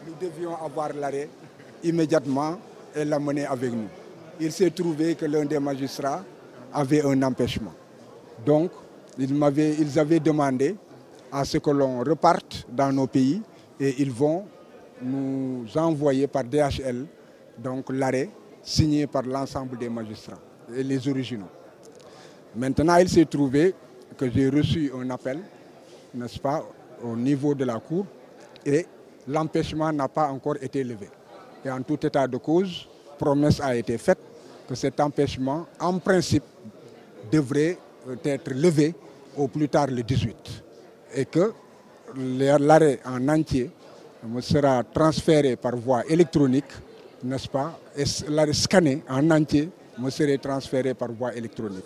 nous devions avoir l'arrêt immédiatement et l'amener avec nous. Il s'est trouvé que l'un des magistrats avait un empêchement. Donc, ils avaient demandé à ce que l'on reparte dans nos pays et ils vont nous envoyer par DHL donc l'arrêt signé par l'ensemble des magistrats et les originaux. Maintenant, il s'est trouvé que j'ai reçu un appel, n'est-ce pas, au niveau de la Cour et l'empêchement n'a pas encore été levé. Et en tout état de cause, promesse a été faite que cet empêchement, en principe, devrait être levé au plus tard le 18. Et que l'arrêt en entier me sera transféré par voie électronique, n'est-ce pas, et l'arrêt scanné en entier me serait transféré par voie électronique.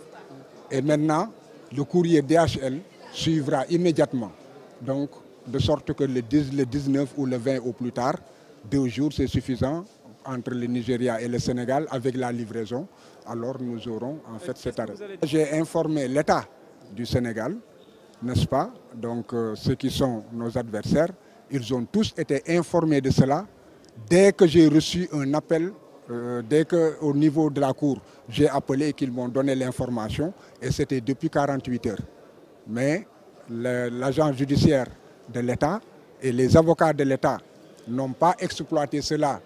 Et maintenant, le courrier DHL suivra immédiatement. Donc, de sorte que le 19 ou le 20 au plus tard, 2 jours, c'est suffisant entre le Nigeria et le Sénégal avec la livraison. Alors nous aurons en fait cet arrêt. J'ai informé l'État du Sénégal, n'est-ce pas? Donc ceux qui sont nos adversaires, ils ont tous été informés de cela dès que j'ai reçu un appel, dès qu'au niveau de la Cour, j'ai appelé et qu'ils m'ont donné l'information et c'était depuis 48 heures. Mais l'agent judiciaire de l'État et les avocats de l'État n'ont pas exploité cela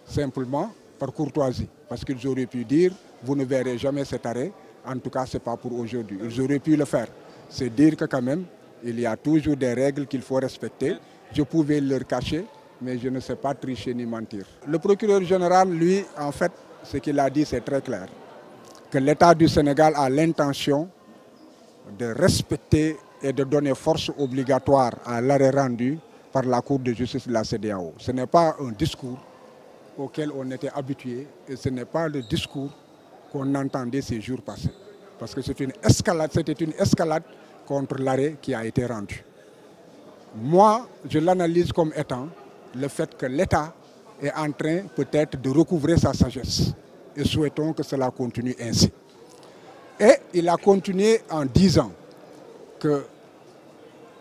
simplement par courtoisie. Parce qu'ils auraient pu dire, vous ne verrez jamais cet arrêt, en tout cas ce n'est pas pour aujourd'hui. Ils auraient pu le faire. C'est dire que quand même, il y a toujours des règles qu'il faut respecter. Je pouvais leur cacher, mais je ne sais pas tricher ni mentir. Le procureur général, lui, en fait, ce qu'il a dit, c'est très clair. Que l'État du Sénégal a l'intention de respecter et de donner force obligatoire à l'arrêt rendu par la Cour de justice de la CEDEAO. Ce n'est pas un discours auquel on était habitué et ce n'est pas le discours qu'on entendait ces jours passés. Parce que c'était une escalade contre l'arrêt qui a été rendu. Moi, je l'analyse comme étant le fait que l'État est en train peut-être de recouvrer sa sagesse. Et souhaitons que cela continue ainsi. Et il a continué en disant que,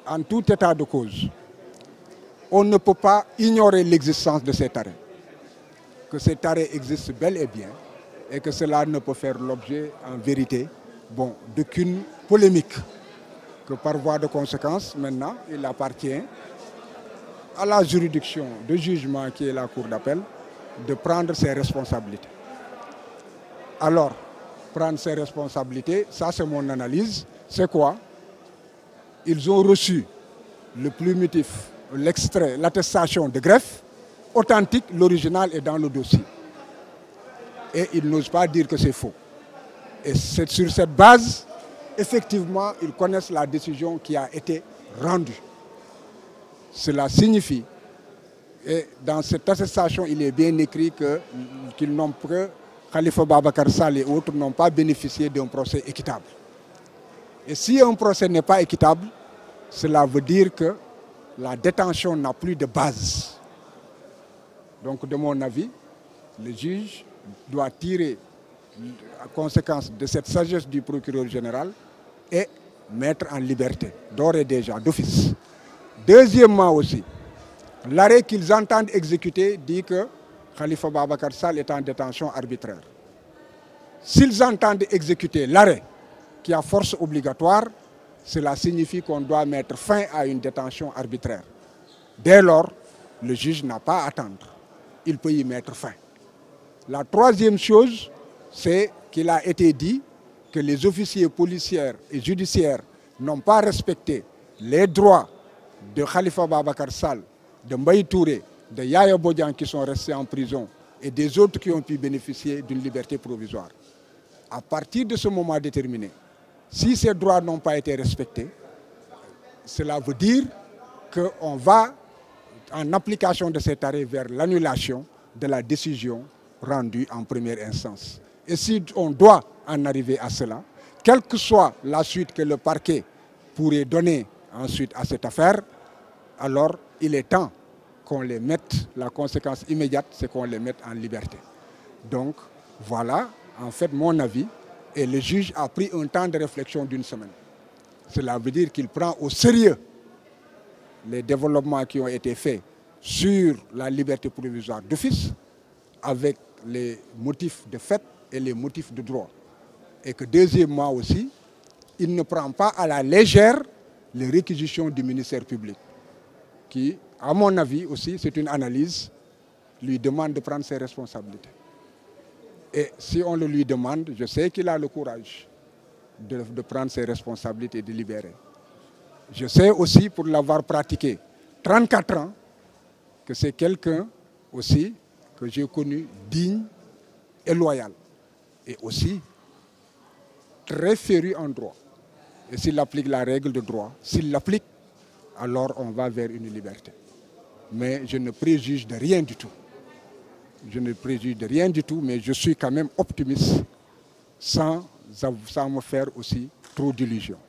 en tout état de cause, on ne peut pas ignorer l'existence de cet arrêt. Que cet arrêt existe bel et bien et que cela ne peut faire l'objet, en vérité, d'aucune polémique. Que par voie de conséquence, maintenant, il appartient à la juridiction de jugement qui est la Cour d'appel de prendre ses responsabilités. Alors, prendre ses responsabilités, ça c'est mon analyse, c'est quoi? Ils ont reçu le plumitif, l'extrait, l'attestation de greffe, authentique, l'original est dans le dossier. Et ils n'osent pas dire que c'est faux. Et c'est sur cette base, effectivement, ils connaissent la décision qui a été rendue. Cela signifie, et dans cette attestation, il est bien écrit qu'ils n'ont pas, Khalifa Babakar Sall et autres n'ont pas bénéficié d'un procès équitable. Et si un procès n'est pas équitable, cela veut dire que la détention n'a plus de base. Donc, de mon avis, le juge doit tirer la conséquence de cette sagesse du procureur général et mettre en liberté, d'ores et déjà, d'office. Deuxièmement aussi, l'arrêt qu'ils entendent exécuter dit que Khalifa Babakar Sall est en détention arbitraire. S'ils entendent exécuter l'arrêt qui a force obligatoire, cela signifie qu'on doit mettre fin à une détention arbitraire. Dès lors, le juge n'a pas à attendre. Il peut y mettre fin. La troisième chose, c'est qu'il a été dit que les officiers policiers et judiciaires n'ont pas respecté les droits de Khalifa Babakar Sall, de Mbaye Touré, de Yaya Bodian qui sont restés en prison et des autres qui ont pu bénéficier d'une liberté provisoire. À partir de ce moment déterminé, si ces droits n'ont pas été respectés, cela veut dire qu'on va, en application de cet arrêt, vers l'annulation de la décision rendue en première instance. Et si on doit en arriver à cela, quelle que soit la suite que le parquet pourrait donner ensuite à cette affaire, alors il est temps qu'on les mette, la conséquence immédiate, c'est qu'on les mette en liberté. Donc, voilà, en fait, mon avis, et le juge a pris un temps de réflexion d'une semaine. Cela veut dire qu'il prend au sérieux les développements qui ont été faits sur la liberté provisoire d'office avec les motifs de fait et les motifs de droit. Et que deuxièmement aussi, il ne prend pas à la légère les réquisitions du ministère public, qui, à mon avis aussi, c'est une analyse, lui demande de prendre ses responsabilités. Et si on le lui demande, je sais qu'il a le courage de prendre ses responsabilités et de libérer. Je sais aussi, pour l'avoir pratiqué 34 ans, que c'est quelqu'un aussi que j'ai connu digne et loyal. Et aussi très féru en droit. Et s'il applique la règle de droit, s'il l'applique, alors on va vers une liberté. Mais je ne préjuge de rien du tout. Je ne préjuge de rien du tout, mais je suis quand même optimiste sans me faire aussi trop d'illusions.